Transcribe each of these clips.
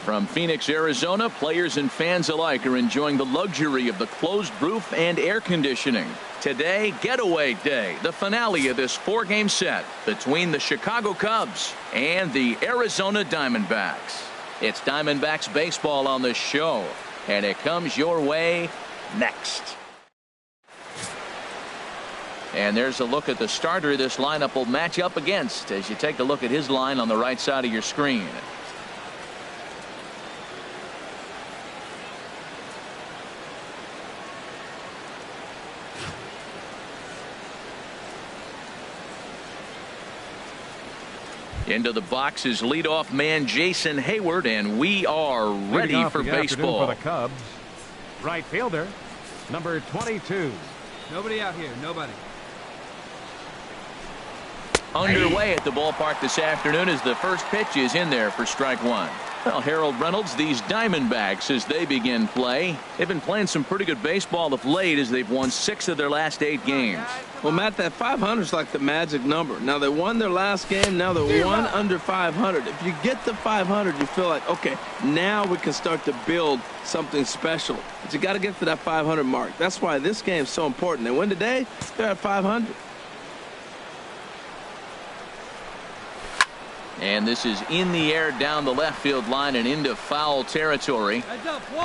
From Phoenix, Arizona, players and fans alike are enjoying the luxury of the closed roof and air conditioning. Today, Getaway Day, the finale of this 4-game set between the Chicago Cubs and the Arizona Diamondbacks. It's Diamondbacks baseball on the show, and it comes your way next. And there's a look at the starter this lineup will match up against as you take a look at his line on the right side of your screen. Into the box is leadoff man Jason Hayward, and we are ready for baseball. For the Cubs, right fielder, number 22. Nobody out here, nobody. Underway at the ballpark this afternoon as the first pitch is in there for strike one. Well, Harold Reynolds, these Diamondbacks, as they begin play, they've been playing some pretty good baseball of late as they've won 6 of their last 8 games. Well, Matt, that 500 is like the magic number. Now, they won their last game. Now they're 1 under 500. If you get to 500, you feel like, okay, now we can start to build something special. But you got to get to that 500 mark. That's why this game is so important. They win today, they're at 500. And this is in the air down the left field line and into foul territory.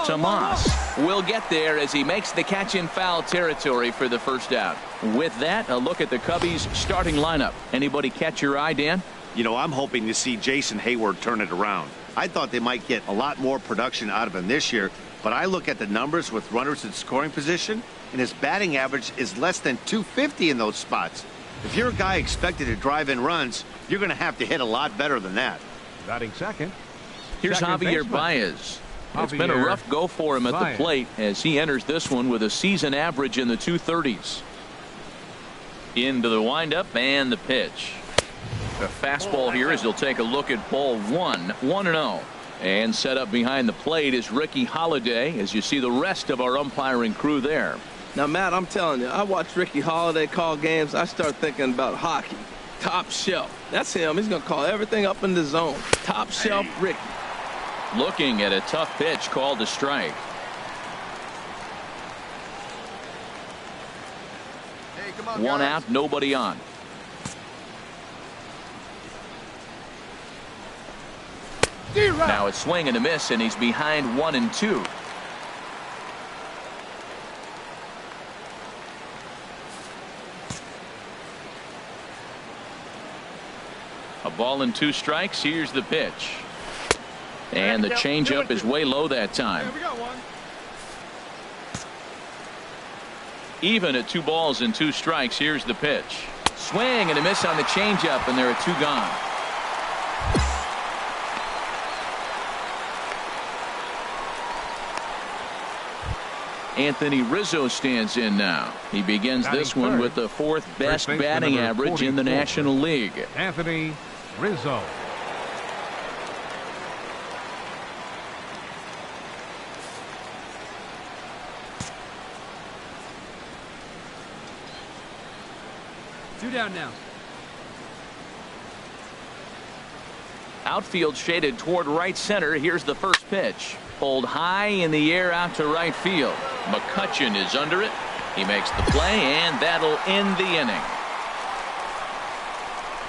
Tomas will get there as he makes the catch in foul territory for the first out. With that, a look at the Cubbies starting lineup. Anybody catch your eye, Dan? You know, I'm hoping to see Jason Hayward turn it around. I thought they might get a lot more production out of him this year, but I look at the numbers with runners in scoring position, and his batting average is less than 250 in those spots. If you're a guy expected to drive in runs, you're going to have to hit a lot better than that. Batting second. Here's Javier Baez. It's been a rough go for him at the plate as he enters this one with a season average in the 230s. Into the windup and the pitch. A fastball here as he'll take a look at ball 1, 1-0. And set up behind the plate is Ricky Holiday as you see the rest of our umpiring crew there. Now, Matt, I'm telling you, I watch Ricky Holiday call games. I start thinking about hockey. Top shelf. That's him. He's going to call everything up in the zone. Top shelf Ricky. Looking at a tough pitch called a strike. Hey, come on, One guys. out, nobody on. Now it's swing and a miss, and he's behind 1 and 2. A ball and 2 strikes. Here's the pitch. And the changeup is way low that time. Even at 2 balls and 2 strikes. Here's the pitch. Swing and a miss on the changeup, and there are 2 gone. Anthony Rizzo stands in now. He begins this one with the 4th best batting average in the National League. Anthony Rizzo. Two down now. Outfield shaded toward right center. Here's the first pitch. Pulled high in the air out to right field. McCutchen is under it. He makes the play, and that'll end the inning.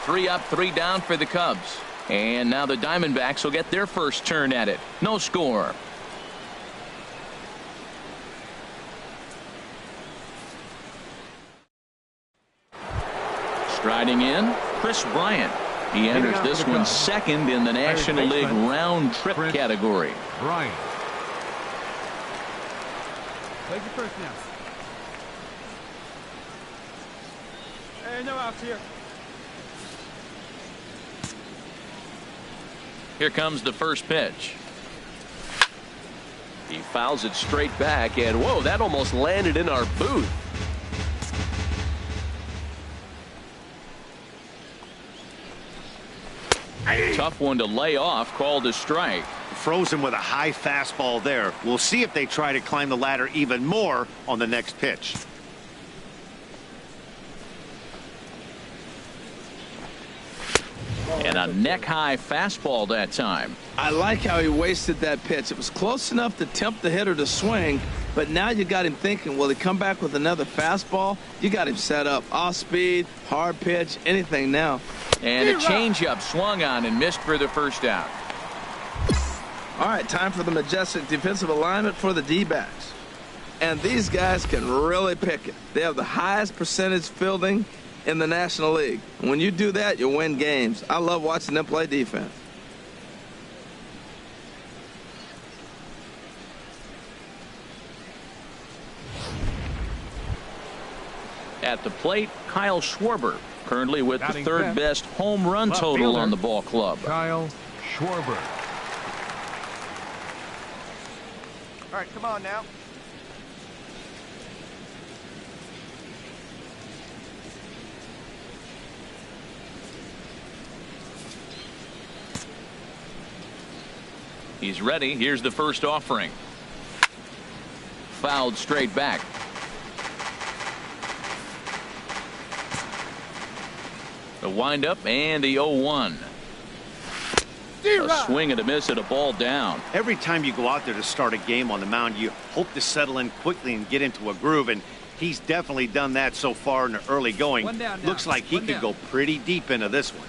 3 up, 3 down for the Cubs. And now the Diamondbacks will get their first turn at it. No score. Striding in, Chris Bryant. He enters this one second in the National League round trip category. Bryant. Take your first now. Hey, no outs here. Here comes the first pitch. He fouls it straight back, and whoa, that almost landed in our booth. Tough one to lay off, called a strike. Frozen with a high fastball there. We'll see if they try to climb the ladder even more on the next pitch. And a neck-high fastball that time. I like how he wasted that pitch. It was close enough to tempt the hitter to swing, but now you got him thinking, will he come back with another fastball? You got him set up. Off speed, hard pitch, anything now. And a changeup swung on and missed for the first out. All right, time for the majestic defensive alignment for the D-backs. And these guys can really pick it. They have the highest percentage fielding in the National League. When you do that, you win games. I love watching them play defense. At the plate, Kyle Schwarber, currently with the Batting third fifth, best home run left total fielder, on the ball club. Kyle Schwarber. All right, come on now. He's ready. Here's the first offering. Fouled straight back. The windup and the 0-1. A swing and a miss at a ball down. Every time you go out there to start a game on the mound, you hope to settle in quickly and get into a groove, and he's definitely done that so far in the early going. One down now. Looks like he could go pretty deep into this one.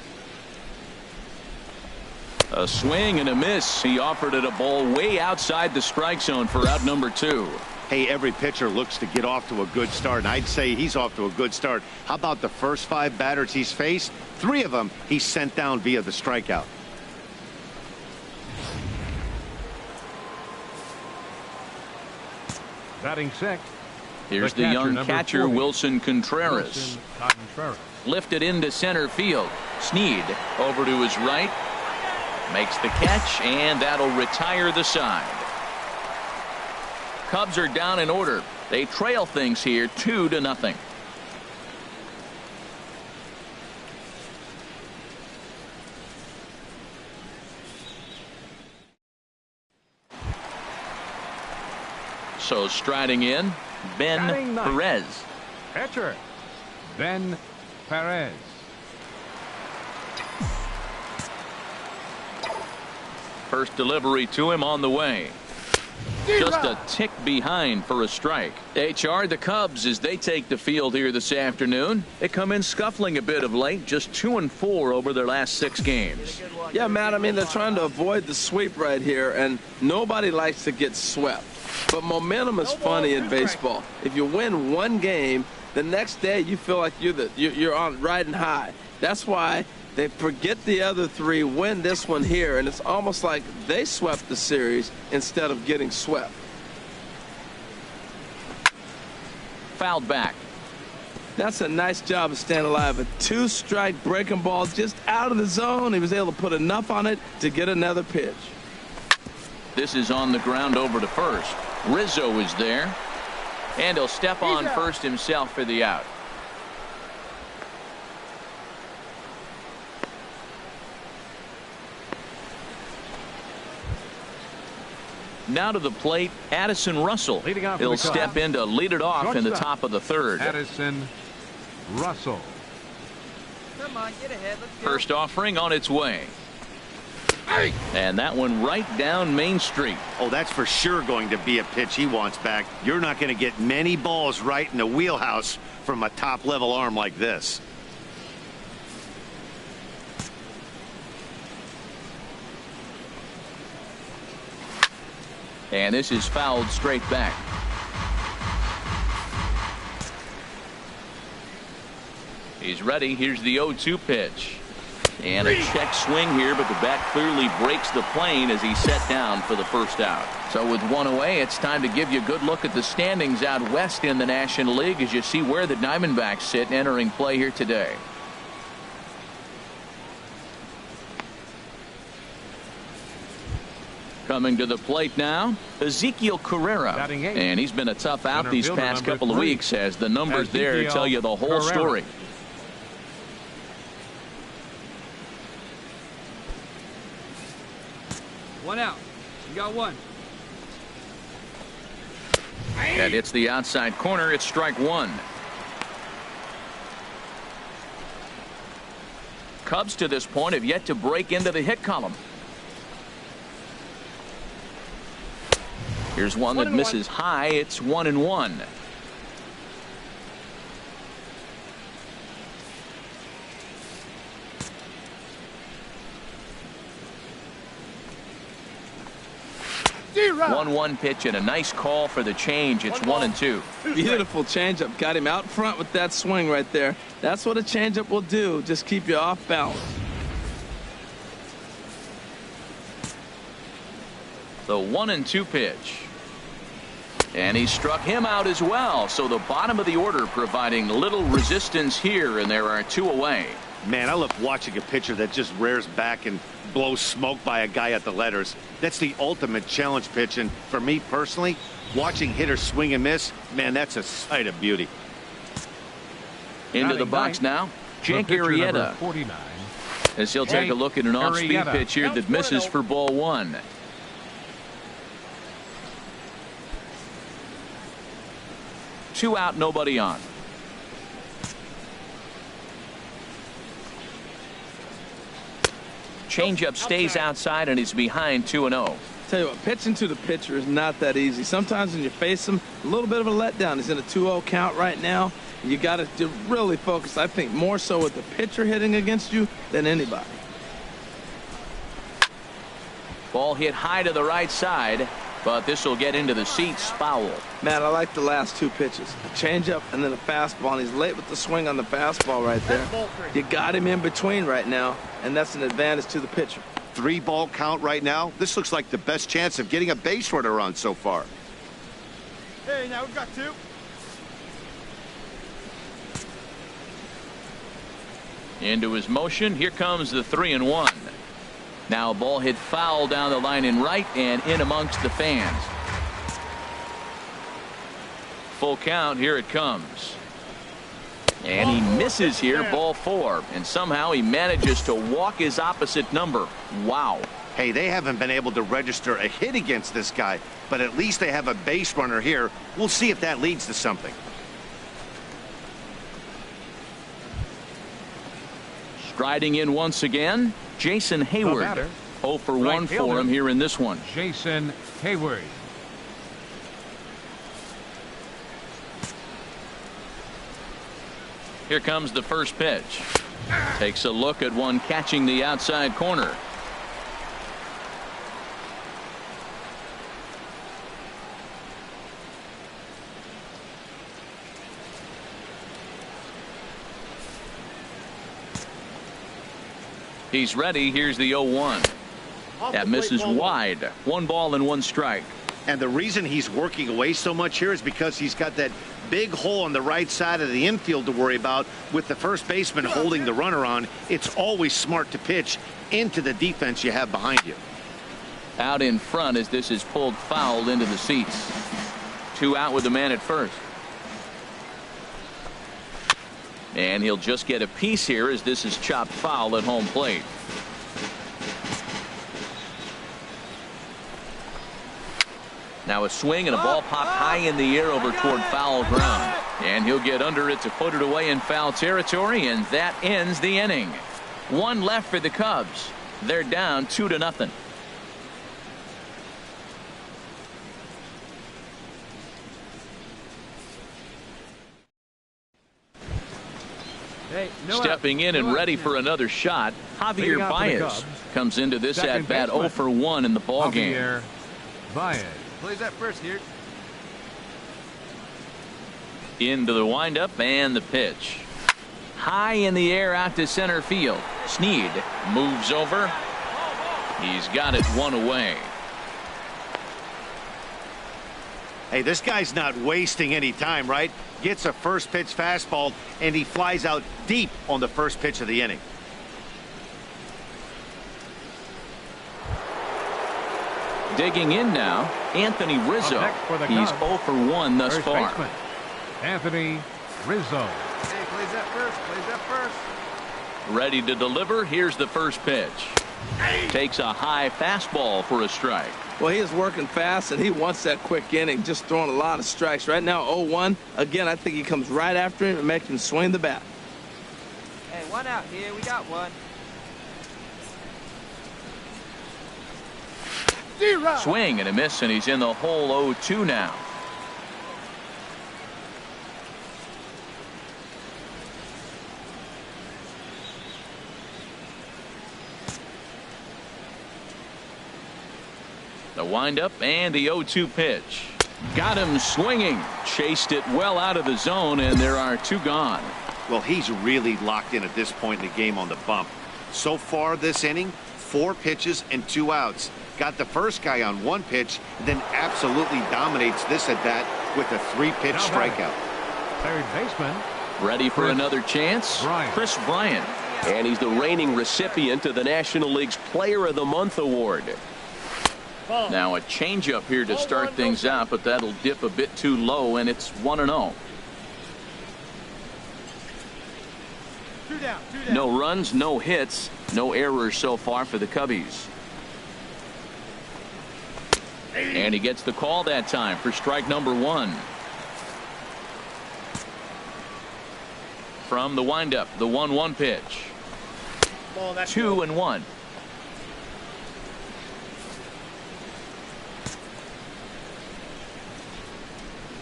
A swing and a miss. He offered it a ball way outside the strike zone for out number 2. Hey, every pitcher looks to get off to a good start, and I'd say he's off to a good start. How about the first 5 batters he's faced? 3 of them he's sent down via the strikeout. Batting sixth. Here's the young catcher, 40. Wilson Contreras. Wilson Contreras. Lifted into center field. Snead over to his right. Makes the catch, and that'll retire the side. Cubs are down in order. They trail things here 2-0. So striding in, Ben Batting ninth. Perez. Pitcher, Ben Perez. First delivery to him on the way. Just a tick behind for a strike. HR, the Cubs, as they take the field here this afternoon, they come in scuffling a bit of late, just 2-4 over their last 6 games. Yeah, Matt, I mean, they're trying to avoid the sweep right here, and nobody likes to get swept. But momentum is funny in baseball. If you win one game, the next day you feel like you're on riding high. That's why they forget the other 3, win this one here, and it's almost like they swept the series instead of getting swept. Fouled back. That's a nice job of staying alive. A 2-strike breaking ball just out of the zone. He was able to put enough on it to get another pitch. This is on the ground over to first. Rizzo is there. And he'll step on first himself for the out. Now to the plate, Addison Russell. Leading off He'll for the Cubs. step in to lead it off in the Shortstop. top of the 3rd. Addison Russell. Come on, get ahead. Let's go. First offering on its way. And that one right down Main Street. Oh, that's for sure going to be a pitch he wants back. You're not going to get many balls right in the wheelhouse from a top-level arm like this. And this is fouled straight back. He's ready. Here's the 0-2 pitch. And a check swing here, but the bat clearly breaks the plane as he's set down for the first out. So with one away, it's time to give you a good look at the standings out west in the National League as you see where the Diamondbacks sit entering play here today. Coming to the plate now, Ezekiel Carrera. Batting eighth. And he's been a tough out Center these fielder, past number couple of 3. weeks, as the numbers there Ezekiel tell you the whole Carrera. story. One out. You got one. That hits the outside corner. It's strike one. Cubs to this point have yet to break into the hit column. Here's one that misses high. It's 1-1. Zero. 1-1 pitch and a nice call for the change. It's 1-2. Beautiful changeup. Got him out front with that swing right there. That's what a changeup will do. Just keep you off balance. The 1-2 pitch. And he struck him out as well. So the bottom of the order providing little resistance here, and there are 2 away. Man, I love watching a pitcher that just rears back and blows smoke by a guy at the letters. That's the ultimate challenge pitch, and for me personally, watching hitters swing and miss, man, that's a sight of beauty. Into the Batting box ninth, now, Jake the pitcher, number Arrieta, 49. as he'll take a look at an off-speed Arrieta. pitch here that misses for ball 1. Two out, nobody on. Changeup stays outside, and he's behind 2-0. Tell you what, pitching to the pitcher is not that easy. Sometimes when you face him, a little bit of a letdown. He's in a 2-0 count right now. You got to really focus, I think, more so with the pitcher hitting against you than anybody. Ball hit high to the right side, but this will get into the seats. Foul. Man, I like the last 2 pitches. A changeup and then a fastball, and he's late with the swing on the fastball right there. You got him in between right now, and that's an advantage to the pitcher. 3-ball count right now. This looks like the best chance of getting a base runner on so far. Hey, now we've got 2. Into his motion. Here comes the 3-1. Now a ball hit foul down the line in right and in amongst the fans. Full count. Here it comes. And he misses here, ball 4. And somehow he manages to walk his opposite number. Wow. Hey, they haven't been able to register a hit against this guy, but at least they have a base runner here. We'll see if that leads to something. Striding in once again, Jason Hayward. batter, 0 for 1 right for fielder. him here in this one. Jason Hayward. Here comes the first pitch. Takes a look at one catching the outside corner. He's ready. Here's the 0-1. That misses wide. 1 ball and 1 strike. And the reason he's working away so much here is because he's got that big hole on the right side of the infield to worry about with the first baseman holding the runner on. It's always smart to pitch into the defense you have behind you. Out in front as this is pulled foul into the seats. 2 out with the man at first. And he'll just get a piece here as this is chopped foul at home plate. Now a swing and a ball popped high in the air over toward foul ground. And he'll get under it to put it away in foul territory, and that ends the inning. 1 left for the Cubs. They're down 2-0. Hey, no Stepping in and ready for another shot, Javier Leading off for the Baez Cubs, comes into this second at-bat baseman, 0 for 1 in the ballgame. Javier Baez. Plays that first here. Into the windup and the pitch. High in the air out to center field. Snead moves over. He's got it 1 away. Hey, this guy's not wasting any time, right? Gets a first pitch fastball, and he flies out deep on the first pitch of the inning. Digging in now, Anthony Rizzo. Up next for the He's Cubs, 0 for 1 thus first far. baseman, Anthony Rizzo. Hey, plays that first. Plays that first. Ready to deliver. Here's the first pitch. Takes a high fastball for a strike. Well, he is working fast, and he wants that quick inning, just throwing a lot of strikes. Right now, 0-1. Again, I think he comes right after him and makes him swing the bat. Hey, one out here. We got one. D-Rod. Swing and a miss, and he's in the hole 0-2 now. The windup and the 0-2 pitch. Got him swinging. Chased it well out of the zone, and there are 2 gone. Well, he's really locked in at this point in the game on the bump. So far this inning, 4 pitches and 2 outs. Got the first guy on 1 pitch, then absolutely dominates this at bat with a 3-pitch strikeout. Third baseman, Ready for another chance? Bryant. Chris Bryant. And he's the reigning recipient of the National League's Player of the Month award. Now a changeup here to start things out, but that'll dip a bit too low, and it's 1-0. 2 down. 2 down. No runs, no hits, no errors so far for the Cubbies. And he gets the call that time for strike number 1. From the windup, the 1-1 pitch. 2-1.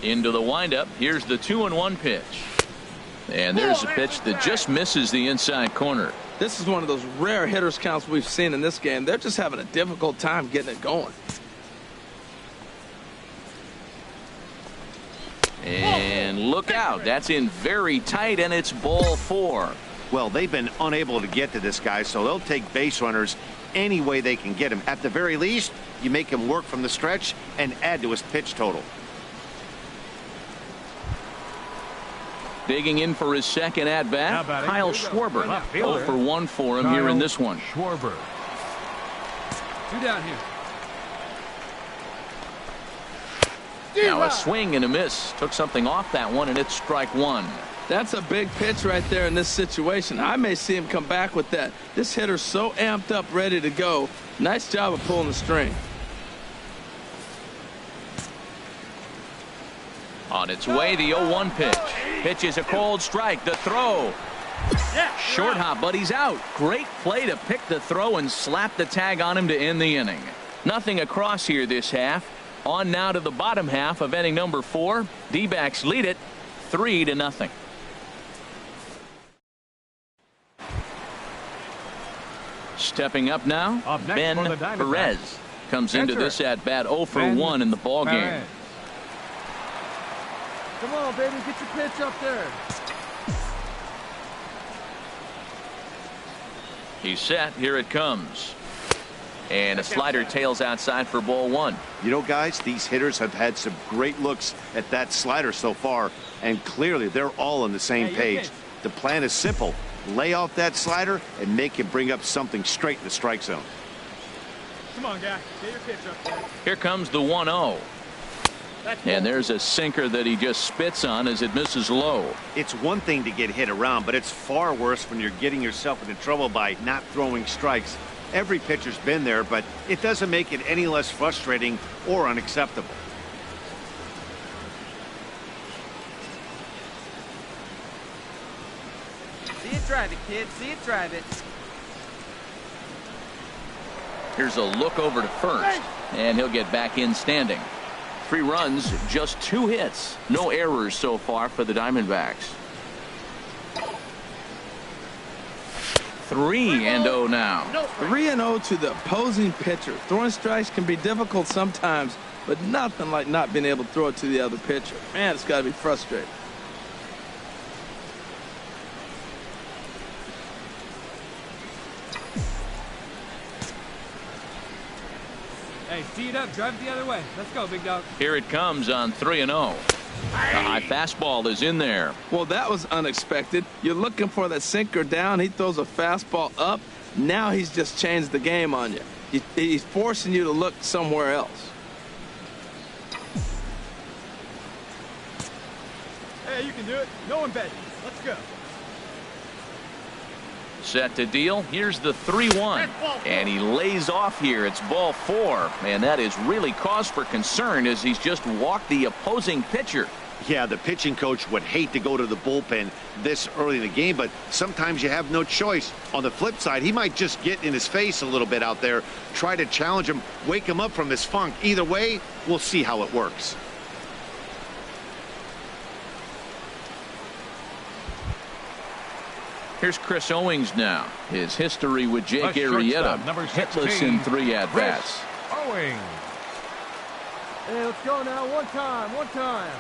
Into the windup. Here's the 2-1 pitch. And there's a pitch that just misses the inside corner. This is one of those rare hitters counts we've seen in this game. They're just having a difficult time getting it going. And look out. That's in very tight, and it's ball 4. Well, they've been unable to get to this guy, so they'll take base runners any way they can get him. At the very least, you make him work from the stretch and add to his pitch total. Digging in for his second at-bat, Now batting, Kyle Schwarber. left 0 fielder, for 1 for him here in this one. Schwarber. 2 down here. Now a swing and a miss. Took something off that one, and it's strike 1. That's a big pitch right there in this situation. I may see him come back with that. This hitter's so amped up, ready to go. Nice job of pulling the string. On its way, the 0-1 pitch. Pitch is a cold strike. The throw. Short hop, but he's out. Great play to pick the throw and slap the tag on him to end the inning. Nothing across here this half. On now to the bottom half of inning number 4. D-backs lead it 3-0. Stepping up now, Up next Ben for the Diamondbacks. Perez comes into Enter. this at bat 0 for Ben 1 in the ball game. Perez. Come on, baby. Get your pitch up there. He's set. Here it comes. And a slider tails outside for ball 1. You know, guys, these hitters have had some great looks at that slider so far, and clearly they're all on the same page. The plan is simple. Lay off that slider and make him bring up something straight in the strike zone. Come on, guy. Get your pitch up there. Here comes the 1-0. And there's a sinker that he just spits on as it misses low. It's one thing to get hit around, but it's far worse when you're getting yourself into trouble by not throwing strikes. Every pitcher's been there, but it doesn't make it any less frustrating or unacceptable. See it drive it, kid. See it drive it. Here's a look over to first, and he'll get back in standing. 3 runs, just 2 hits. No errors so far for the Diamondbacks. 3-0 now. 3-0 to the opposing pitcher. Throwing strikes can be difficult sometimes, but nothing like not being able to throw it to the other pitcher. Man, it's got to be frustrating. Hey, tee it up. Drive it the other way. Let's go, big dog. Here it comes on 3-0. The high fastball is in there. Well, that was unexpected. You're looking for that sinker down. He throws a fastball up. Now he's just changed the game on you. He's forcing you to look somewhere else. Hey, you can do it. No one bet you. Let's go. Set to deal. Here's the 3-1. And he lays off here. It's ball 4. And that is really cause for concern as he's just walked the opposing pitcher. Yeah, the pitching coach would hate to go to the bullpen this early in the game, but sometimes you have no choice. On the flip side, he might just get in his face a little bit out there, try to challenge him, wake him up from his funk. Either way, we'll see how it works. Here's Chris Owings now. His history with Jake Arrieta, hitless in 3 at-bats. Owings. Hey, let's go now. One time.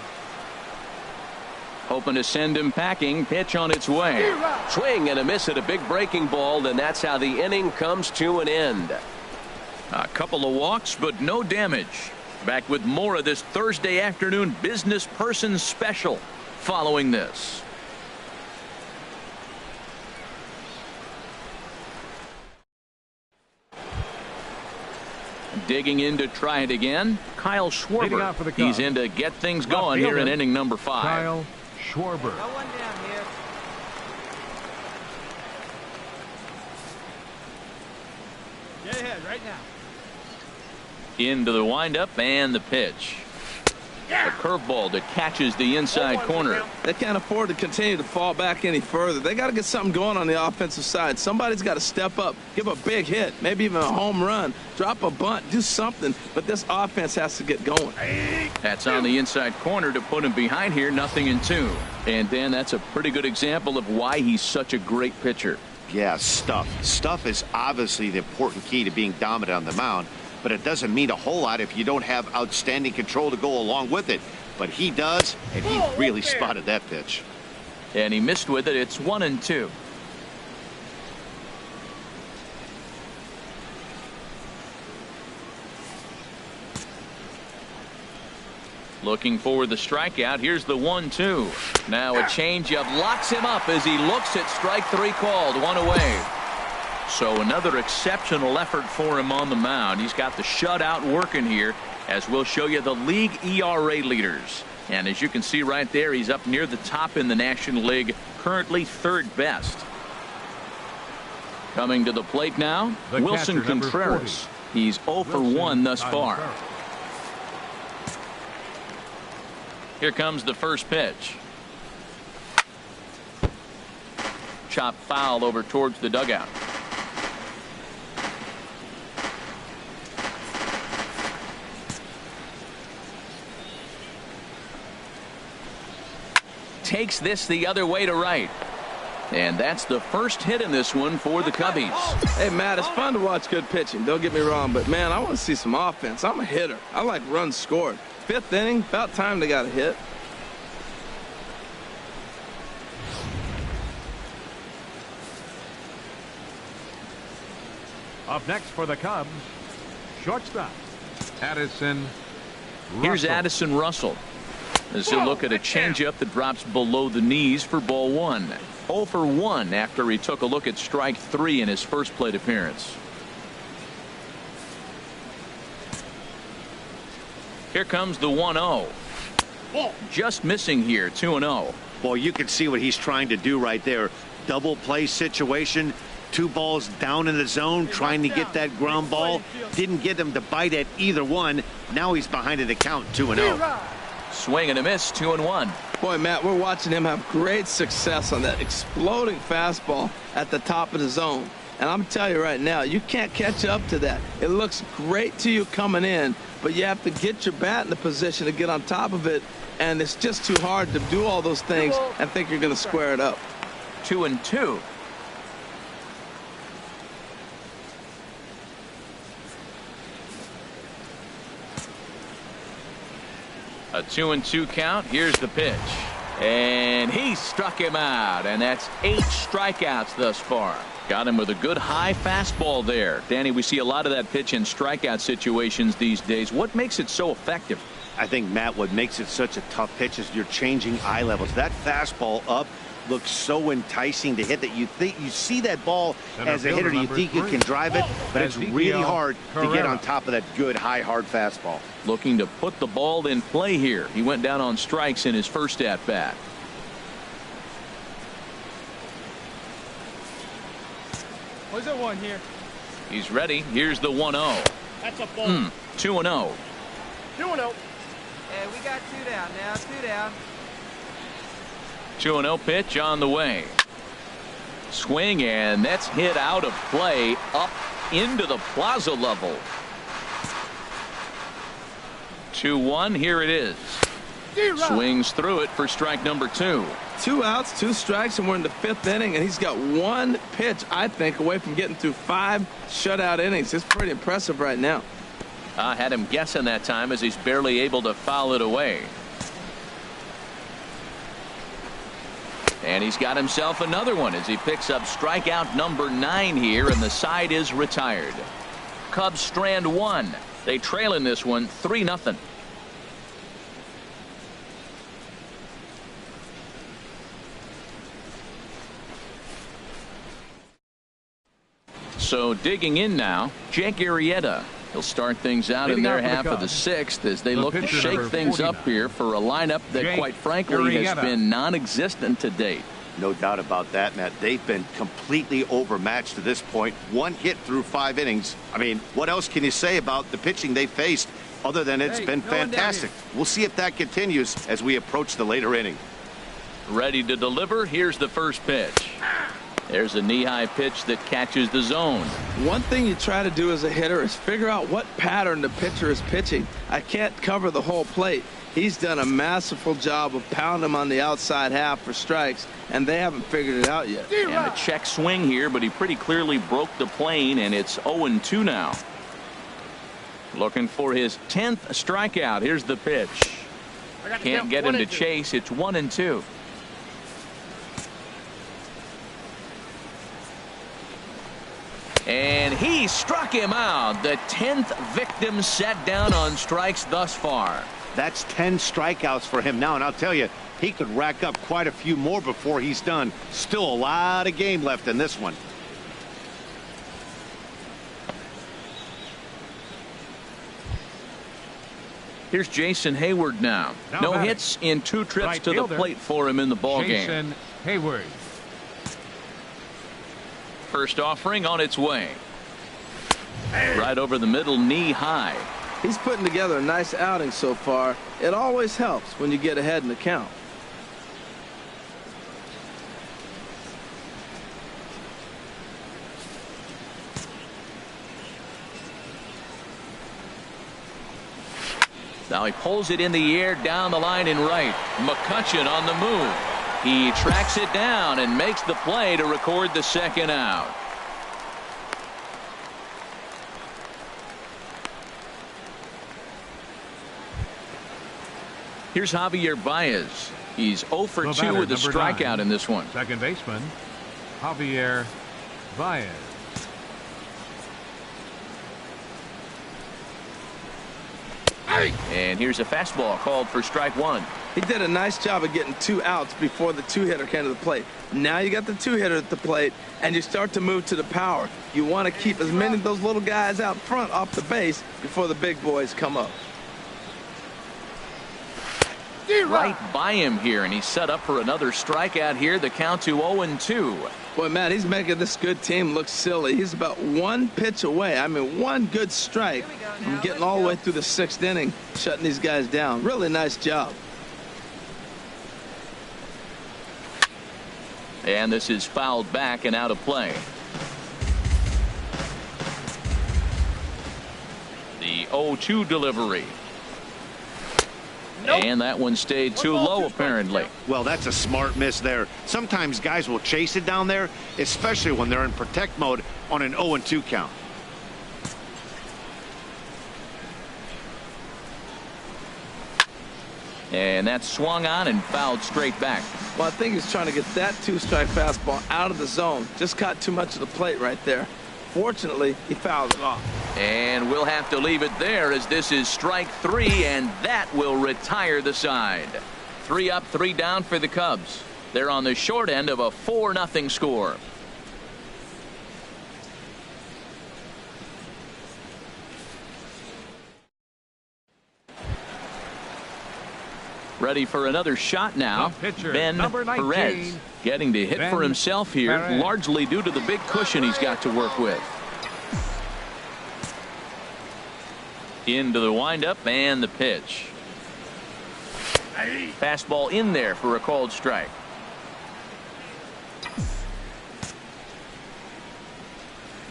Hoping to send him packing. Pitch on its way. Swing and a miss at a big breaking ball, and that's how the inning comes to an end. A couple of walks, but no damage. Back with more of this Thursday afternoon business person special following this. Digging in to try it again, Kyle Schwarber. He's in to get things going here in inning number 5. Kyle Schwarber. No one down here. Get ahead right now. Into the windup and the pitch. A curveball that catches the inside corner. They can't afford to continue to fall back any further. They got to get something going on the offensive side. Somebody's got to step up, give a big hit, maybe even a home run, drop a bunt, do something. But this offense has to get going. That's on the inside corner to put him behind here, 0-2. And Dan, that's a pretty good example of why he's such a great pitcher. Yeah, stuff. Stuff is obviously the important key to being dominant on the mound. But it doesn't mean a whole lot if you don't have outstanding control to go along with it. But he does, and he really spotted that pitch. And he missed with it. It's 1-2. Looking for the strikeout. Here's the 1-2. Now a changeup locks him up as he looks at strike 3 called. 1 away. So another exceptional effort for him on the mound. He's got the shutout working here, as we'll show you the league ERA leaders. And as you can see right there, he's up near the top in the National League, currently 3rd best. Coming to the plate now, Wilson Contreras. He's 0 for 1 thus far. Here comes the first pitch. Chop foul over towards the dugout. Takes this the other way to right. And that's the first hit in this one for the Cubbies. Hey, Matt, it's fun to watch good pitching. Don't get me wrong, but, man, I want to see some offense. I'm a hitter. I like runs scored. 5th inning, about time they got a hit. Up next for the Cubs, shortstop, Addison Russell. Here's Addison Russell. As he'll look at a changeup that drops below the knees for ball 1. 0 for 1 after he took a look at strike 3 in his first plate appearance. Here comes the 1-0. Just missing here, 2-0. Well, you can see what he's trying to do right there. Double play situation. 2 balls down in the zone, trying to get that ground ball. Didn't get him to bite at either one. Now he's behind in the count, 2-0. Swing and a miss, 2-1. Boy, Matt, we're watching him have great success on that exploding fastball at the top of the zone. And I'm telling you right now, you can't catch up to that. It looks great to you coming in, but you have to get your bat in the position to get on top of it. And it's just too hard to do all those things and think you're going to square it up. 2-2. A 2-2 count. Here's the pitch. And he struck him out. And that's 8 strikeouts thus far. Got him with a good high fastball there. Danny, we see a lot of that pitch in strikeout situations these days. What makes it so effective? I think, Matt, what makes it such a tough pitch is you're changing eye levels. That fastball up looks so enticing to hit that you see that ball Center as a hitter, you fielder, think you number can drive it, but it's Ezekiel really hard to get Carrera. on top of that good, high, hard fastball. Looking to put the ball in play here. He went down on strikes in his first at bat. Where's that one here? He's ready. Here's the 1-0. That's a ball. 2-0. 2-0. Yeah, we got 2 down now. 2 down. 2-0 pitch on the way. Swing, and that's hit out of play up into the plaza level. 2-1. Here it is. Swings through it for strike number 2. 2 outs, 2 strikes, and we're in the 5th inning, and he's got 1 pitch, I think, away from getting through 5 shutout innings. It's pretty impressive right now. I had him guessing that time as he's barely able to foul it away. And he's got himself another one as he picks up strikeout number 9 here, and the side is retired. Cubs strand 1. They trail in this one 3-0. So digging in now, Jake Arrieta. He'll start things out in their half of the 6th as they look to shake things up here for a lineup that, quite frankly, has been non-existent to date. No doubt about that, Matt. They've been completely overmatched to this point. 1 hit through 5 innings. I mean, what else can you say about the pitching they faced other than it's been fantastic? We'll see if that continues as we approach the later inning. Ready to deliver. Here's the first pitch. There's a knee-high pitch that catches the zone. One thing you try to do as a hitter is figure out what pattern the pitcher is pitching. I can't cover the whole plate. He's done a masterful job of pounding him on the outside half for strikes, and they haven't figured it out yet. And a check swing here, but he pretty clearly broke the plane, and it's 0-2 now. Looking for his 10th strikeout. Here's the pitch. Can't get him to chase. It's 1-2. And he struck him out. The 10th victim set down on strikes thus far. That's 10 strikeouts for him now, and I'll tell you, he could rack up quite a few more before he's done. Still a lot of game left in this one. Here's Jason Hayward now. No hits in 2 trips to the plate for him in the ball game. Jason Hayward. First offering on its way. Right over the middle, knee high. He's putting together a nice outing so far. It always helps when you get ahead in the count. Now he pulls it in the air down the line in right. McCutchen on the move. He tracks it down and makes the play to record the 2nd out. Here's Javier Baez. He's 0 for 2 with a strikeout in this one. Second baseman, Javier Baez. And here's a fastball called for strike 1. He did a nice job of getting 2 outs before the 2-hitter came to the plate. Now you got the 2-hitter at the plate, and you start to move to the power. You want to keep as many of those little guys out front off the base before the big boys come up. Right by him here, and he's set up for another strikeout here. The count to 0-2. Boy, Matt, he's making this good team look silly. He's about 1 pitch away. I mean, 1 good strike from getting all the way through the 6th inning, shutting these guys down. Really nice job. And this is fouled back and out of play. The 0-2 delivery. Nope. And that one stayed too low, apparently. Well, that's a smart miss there. Sometimes guys will chase it down there, especially when they're in protect mode on an 0-2 count. And that's swung on and fouled straight back. Well, I think he's trying to get that 2-strike fastball out of the zone. Just caught too much of the plate right there. Fortunately, he fouled it off. And we'll have to leave it there as this is strike 3, and that will retire the side. 3 up, 3 down for the Cubs. They're on the short end of a 4-0 score. Ready for another shot now. Pitcher, Ben number 19, Perez getting to hit for himself here, Perez. largely due to the big cushion he's got to work with. Into the windup and the pitch. Fastball in there for a called strike.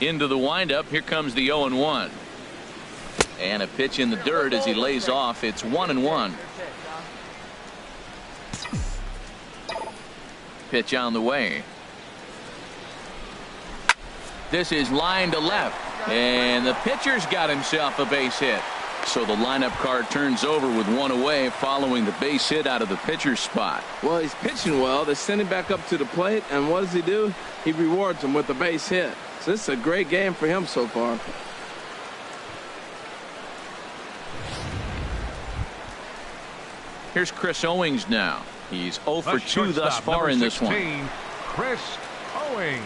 Into the windup. Here comes the 0-1. And a pitch in the dirt as he lays off. It's 1-1. Pitch on the way. This is line to left. And the pitcher's got himself a base hit. So the lineup card turns over with one away following the base hit out of the pitcher's spot. Well, he's pitching well. They send him back up to the plate, and what does he do? He rewards him with a base hit. So this is a great game for him so far. Here's Chris Owings now. He's 0 for 2 thus far in this 16, one. Chris Owings.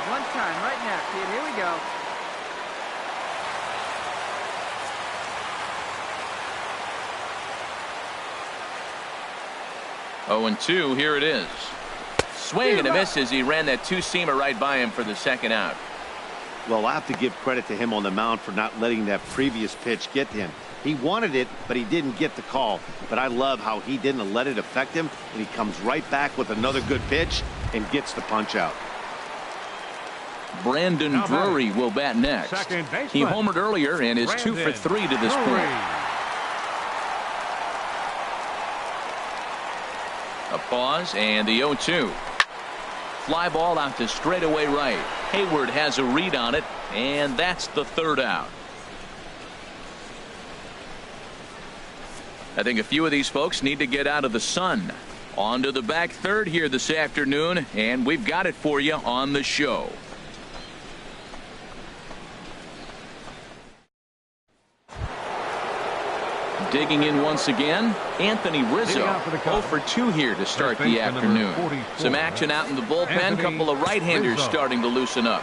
One time right now, kid. Here we go. Oh, and 2. Here it is. Swing and a miss as he ran that two-seamer right by him for the second out. Well, I have to give credit to him on the mound for not letting that previous pitch get to him. He wanted it, but he didn't get the call. But I love how he didn't let it affect him, and he comes right back with another good pitch and gets the punch out. Brandon Drury will bat next. He homered earlier and is 2 for 3 to this point. A pause and the 0-2. Fly ball out to straightaway right. Hayward has a read on it, and that's the third out. I think a few of these folks need to get out of the sun. On to the back third here this afternoon, and we've got it for you on the show. Digging in once again, Anthony Rizzo. 0 for 2 here to start the afternoon. Some action out in the bullpen. Couple of right-handers starting to loosen up.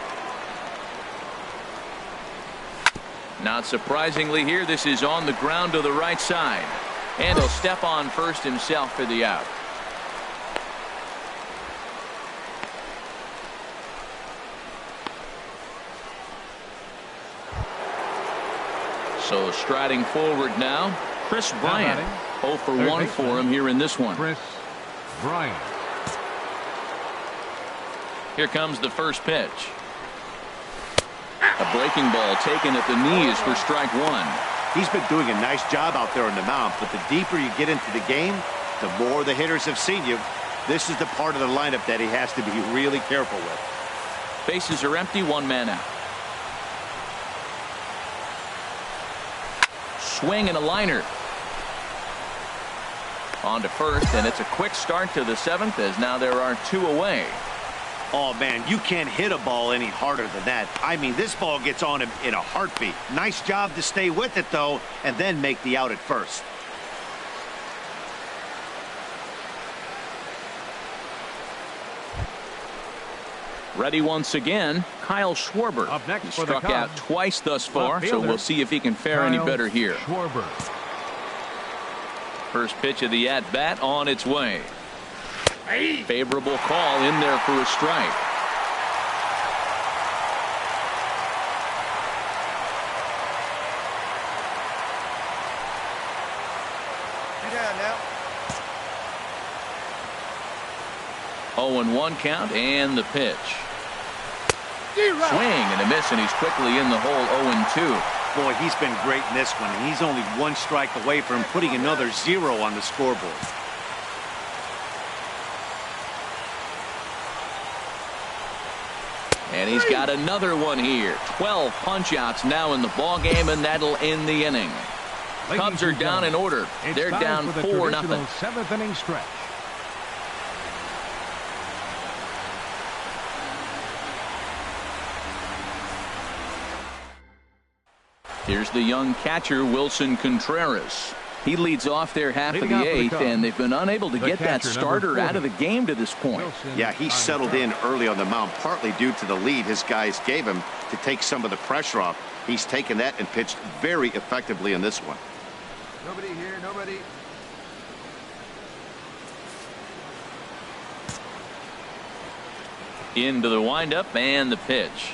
Not surprisingly here, this is on the ground to the right side. And he'll step on first himself for the out. So striding forward now, Chris Bryant. 0 for 1 for him here in this one. Chris Bryant. Here comes the first pitch. A breaking ball taken at the knees for strike 1. He's been doing a nice job out there on the mound, but the deeper you get into the game, the more the hitters have seen you. This is the part of the lineup that he has to be really careful with. Bases are empty, 1 man out. Swing and a liner. On to first, and it's a quick start to the 7th as now there are 2 away. Oh, man, you can't hit a ball any harder than that. I mean, this ball gets on him in a heartbeat. Nice job to stay with it, though, and then make the out at first. Ready once again, Kyle Schwarber. Up next He for the struck Cubs, out twice thus far, so fielder, we'll see if he can fare any better here. Schwarber. First pitch of the at-bat on its way. Favorable call in there for a strike. Two down now. 0-1 count and the pitch. Swing and a miss, and he's quickly in the hole. 0-2. Boy, he's been great in this one, and he's only 1 strike away from putting another 0 on the scoreboard. And he's got another one here. 12 punch-outs now in the ball game, and that'll end the inning. Cubs are down in order. They're down 4-0. 7th inning stretch. Here's the young catcher, Wilson Contreras. He leads off their half of the eighth, and they've been unable to get that starter out of the game to this point. Yeah, he settled in early on the mound, partly due to the lead his guys gave him to take some of the pressure off. He's taken that and pitched very effectively in this one. Nobody here, nobody. Into the windup and the pitch.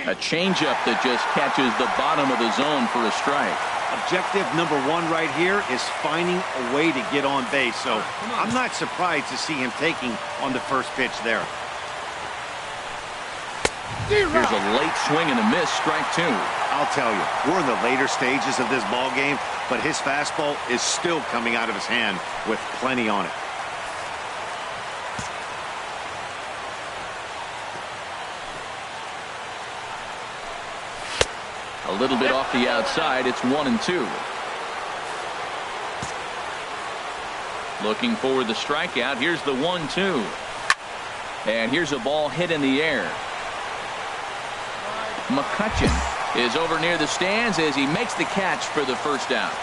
A changeup that just catches the bottom of the zone for a strike. Objective number one right here is finding a way to get on base. So I'm not surprised to see him taking on the first pitch there. Here's a late swing and a miss, strike two. I'll tell you, we're in the later stages of this ball game, but his fastball is still coming out of his hand with plenty on it. A little bit off the outside. It's 1-2. Looking for the strikeout. Here's the 1-2. And here's a ball hit in the air. McCutcheon is over near the stands as he makes the catch for the first out.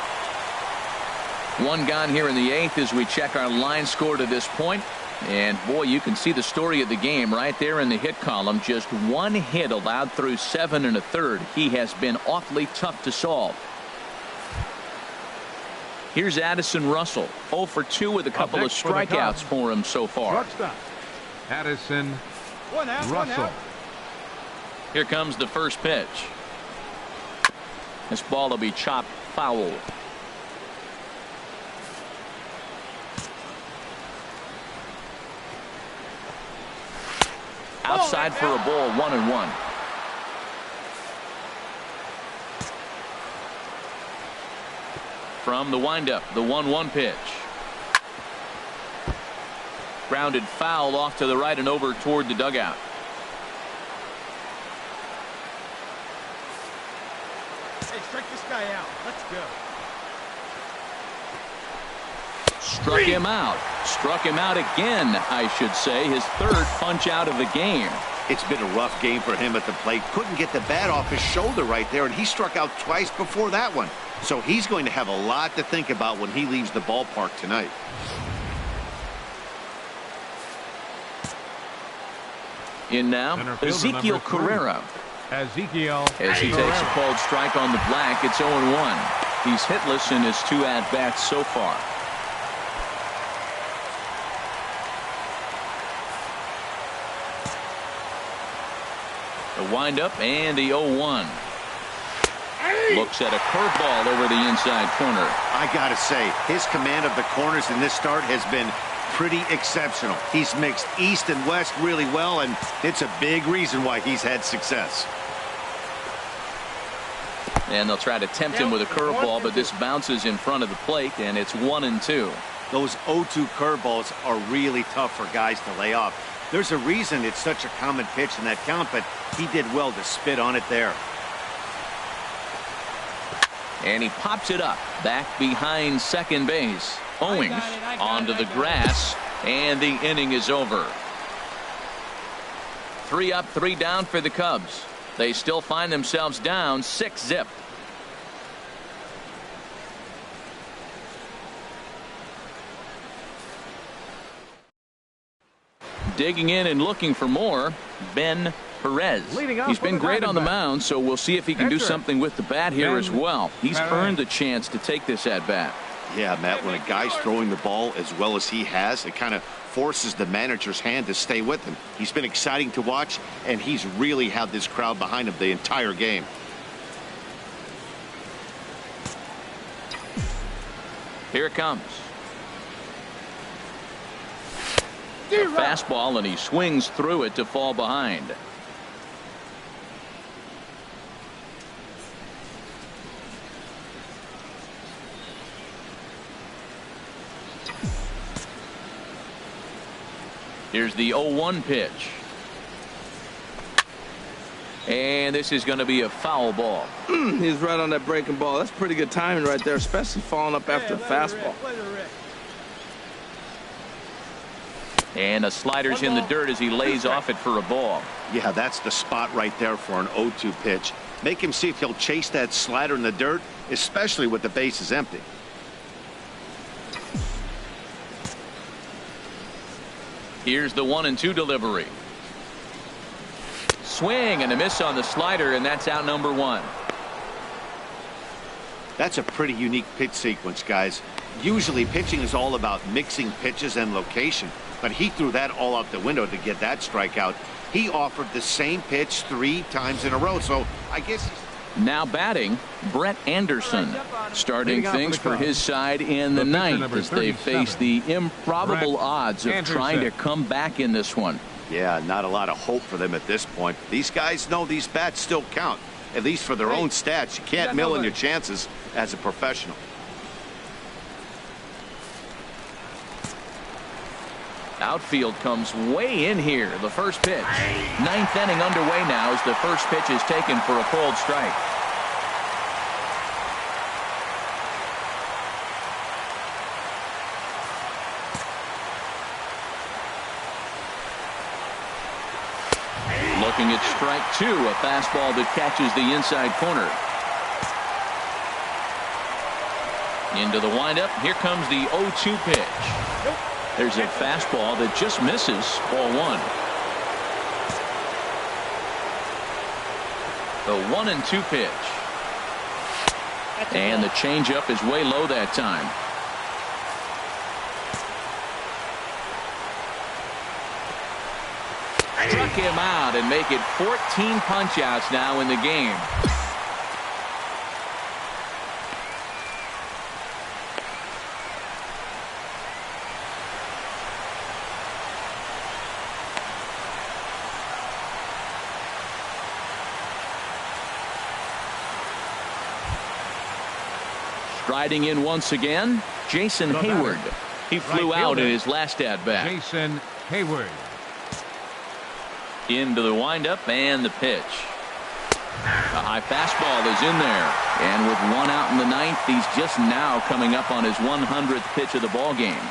One gone here in the eighth as we check our line score to this point. And boy, you can see the story of the game right there in the hit column. Just one hit allowed through 7 1/3. He has been awfully tough to solve. Here's Addison Russell, 0 for 2 with a couple of strikeouts for him so far. Addison Russell. One out. Here comes the first pitch. This ball will be chopped foul. Outside for a ball, 1-1. From the windup, the 1-1 pitch. Grounded foul off to the right and over toward the dugout. Hey, strike this guy out. Let's go. Struck him out. Struck him out again, I should say. His third punch out of the game. It's been a rough game for him at the plate. Couldn't get the bat off his shoulder right there, and he struck out twice before that one. So he's going to have a lot to think about when he leaves the ballpark tonight. In now, Ezekiel Carrera. Ezekiel. As he takes a called strike on the black, it's 0-1. He's hitless in his 2 at-bats so far. The windup and the 0-1. Looks at a curveball over the inside corner. I gotta say, his command of the corners in this start has been pretty exceptional. He's mixed east and west really well, and it's a big reason why he's had success. And they'll try to tempt him with a curveball, but this bounces in front of the plate, and it's 1-2. Those 0-2 curveballs are really tough for guys to lay off. There's a reason it's such a common pitch in that count, but he did well to spit on it there. And he pops it up back behind second base. Owings onto the grass, and the inning is over. 3 up, 3 down for the Cubs. They still find themselves down 6-0. Digging in and looking for more, Ben Perez. He's been great on the mound, so we'll see if he can do something with the bat here as well. He's earned the chance to take this at bat. Yeah, Matt, when a guy's throwing the ball as well as he has, it kind of forces the manager's hand to stay with him. He's been exciting to watch, and he's really had this crowd behind him the entire game. Here it comes. A fastball, and he swings through it to fall behind. Here's the 0-1 pitch. And this is going to be a foul ball. He's right on that breaking ball. That's pretty good timing right there, especially falling up after a fastball. And the slider's in the dirt as he lays off it for a ball. Yeah, that's the spot right there for an 0-2 pitch. Make him see if he'll chase that slider in the dirt, especially with the bases empty. Here's the 1-2 delivery. Swing and a miss on the slider, and that's out number 1. That's a pretty unique pitch sequence, guys. Usually pitching is all about mixing pitches and location, but he threw that all out the window to get that strikeout. He offered the same pitch 3 times in a row, so I guess now batting, Brett Anderson, starting things for his side in the ninth as they face the improbable odds of trying to come back in this one. Yeah, not a lot of hope for them at this point. These guys know these bats still count, at least for their own stats. You can't mill in your chances as a professional. Outfield comes way in here. The first pitch. 9th inning underway now as the first pitch is taken for a called strike. Looking at strike 2, a fastball that catches the inside corner. Into the windup. Here comes the 0-2 pitch. There's a fastball that just misses, ball 1. The 1-2 pitch. And the changeup is way low that time. Struck him out and make it 14 punch-outs now in the game. Striding in once again, Jason Hayward. He flew out in his last at-bat. Jason Hayward. Into the windup and the pitch. A high fastball is in there. And with 1 out in the 9th, he's just now coming up on his 100th pitch of the ball game.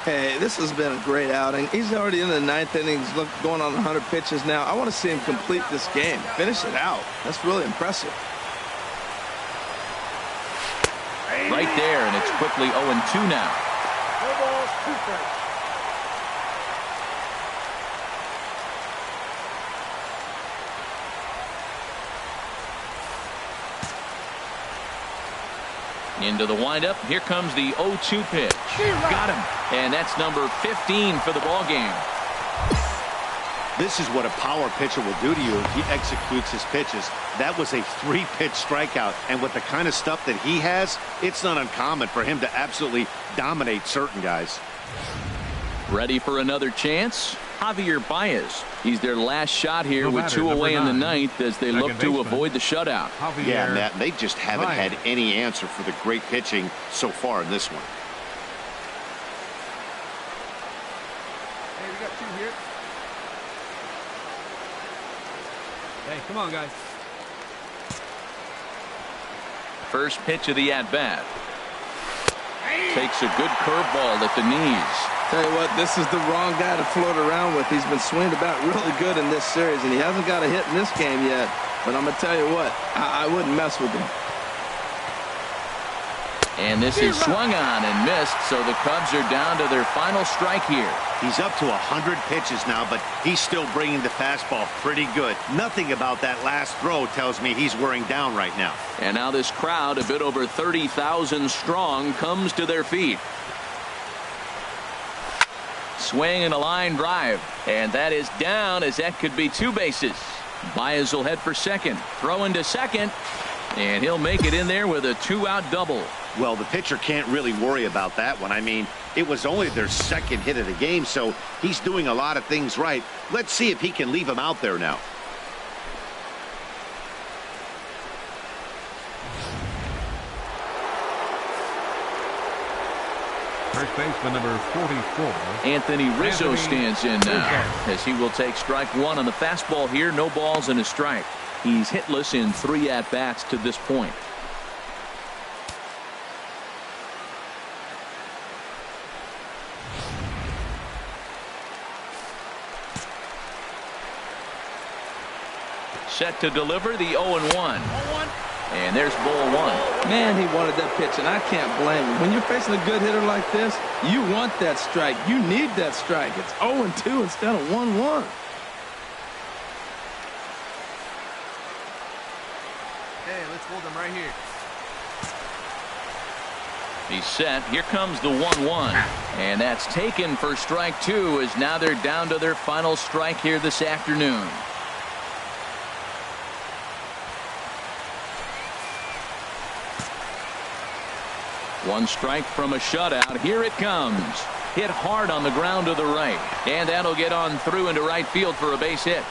Hey, this has been a great outing. He's already in the 9th inning. He's going on 100 pitches now. I want to see him complete this game. Finish it out. That's really impressive. Right there, and it's quickly 0-2 now. Into the windup. Here comes the 0-2 pitch. Got him. And that's number 15 for the ball game. This is what a power pitcher will do to you if he executes his pitches. That was a 3-pitch strikeout, and with the kind of stuff that he has, it's not uncommon for him to absolutely dominate certain guys. Ready for another chance? Javier Baez. He's their last shot here with 2 away in the 9th as they look to avoid the shutout. Yeah, Matt, they just haven't had any answer for the great pitching so far in this one. Hey, we got 2 here. Hey, come on, guys. First pitch of the at-bat. Takes a good curveball at the knees. Tell you what, this is the wrong guy to float around with. He's been swinged about really good in this series, and he hasn't got a hit in this game yet. But I'm going to tell you what, I wouldn't mess with him. And this is swung on and missed, so the Cubs are down to their final strike here. He's up to 100 pitches now, but he's still bringing the fastball pretty good. Nothing about that last throw tells me he's wearing down right now. And now this crowd, a bit over 30,000 strong, comes to their feet. Swing and a line drive, and that is down as that could be 2 bases. Baez will head for second, throw into second, and he'll make it in there with a 2-out double. Well, the pitcher can't really worry about that one. I mean, it was only their second hit of the game, so he's doing a lot of things right. Let's see if he can leave him out there now. First baseman number 44. Anthony Rizzo stands in now as he will take strike 1 on the fastball here. No balls and a strike. He's hitless in 3 at-bats to this point. Set to deliver the 0-1. And there's ball one. Man, he wanted that pitch, and I can't blame him. When you're facing a good hitter like this, you want that strike. You need that strike. It's 0-2 instead of 1-1. Hey, let's hold him right here. He's set. Here comes the 1-1. And that's taken for strike two, as now they're down to their final strike here this afternoon. One strike from a shutout. Here it comes. Hit hard on the ground to the right. And that'll get on through into right field for a base hit.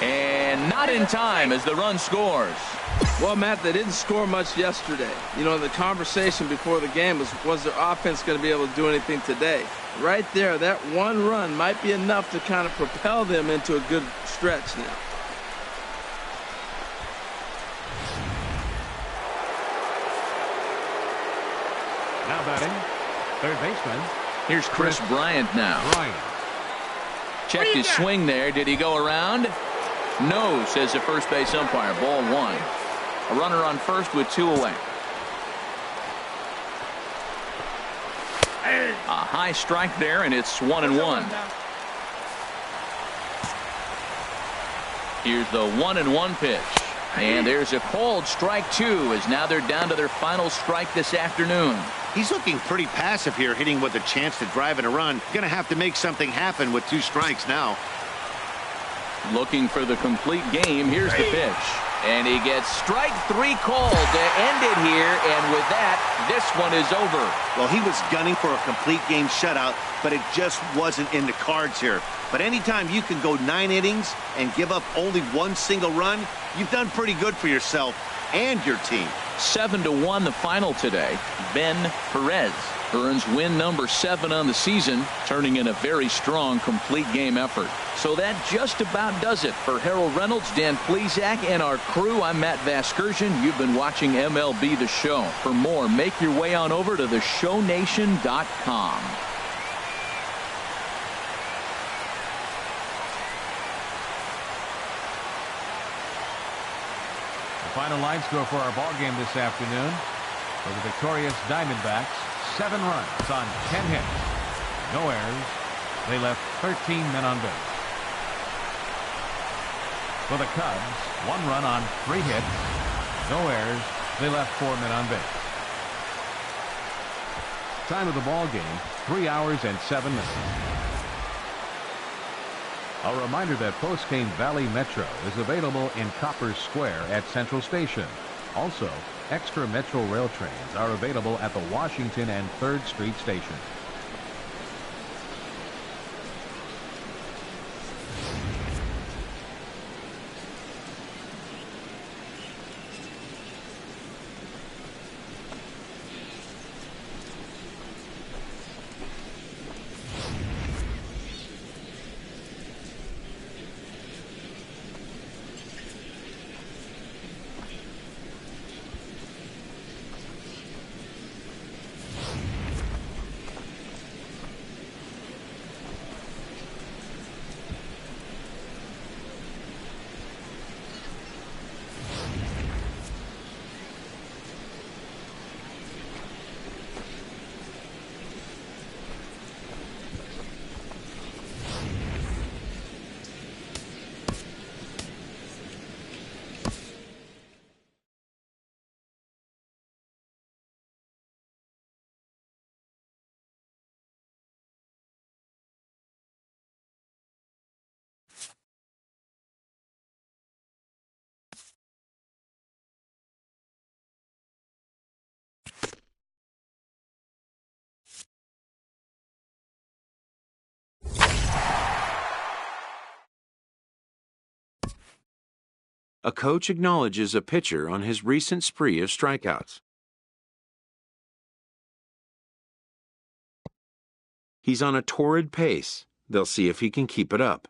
And not in time as the run scores. Well, Matt, they didn't score much yesterday. You know, the conversation before the game was their offense going to be able to do anything today? Right there, that one run might be enough to kind of propel them into a good stretch now. Now batting, third baseman. Here's Chris Bryant now. Checked his swing there. Did he go around? No, says the first base umpire. Ball one. A runner on first with two away. A high strike there, and it's 1-1. Here's the 1-1 pitch. And there's a called strike two, as now they're down to their final strike this afternoon. He's looking pretty passive here, hitting with a chance to drive in a run. Going to have to make something happen with two strikes now. Looking for the complete game. Here's the pitch. And he gets strike three called to end it here. And with that, this one is over. Well, he was gunning for a complete game shutout, but it just wasn't in the cards here. But anytime you can go 9 innings and give up only one single run, you've done pretty good for yourself and your team. 7-1 the final today. Ben Perez earns win number 7 on the season, turning in a very strong complete game effort. So that just about does it for Harold Reynolds, Dan Plesac, and our crew. I'm Matt Vasgersian. You've been watching MLB The Show. For more, make your way on over to theshownation.com. Final line score for our ball game this afternoon. For the victorious Diamondbacks, 7 runs on 10 hits. No errors. They left 13 men on base. For the Cubs, 1 run on 3 hits. No errors. They left 4 men on base. Time of the ball game, 3 hours and 7 minutes. A reminder that Postcane Valley Metro is available in Copper Square at Central Station. Also, extra Metro rail trains are available at the Washington and 3rd Street station. A coach acknowledges a pitcher on his recent spree of strikeouts. He's on a torrid pace. They'll see if he can keep it up.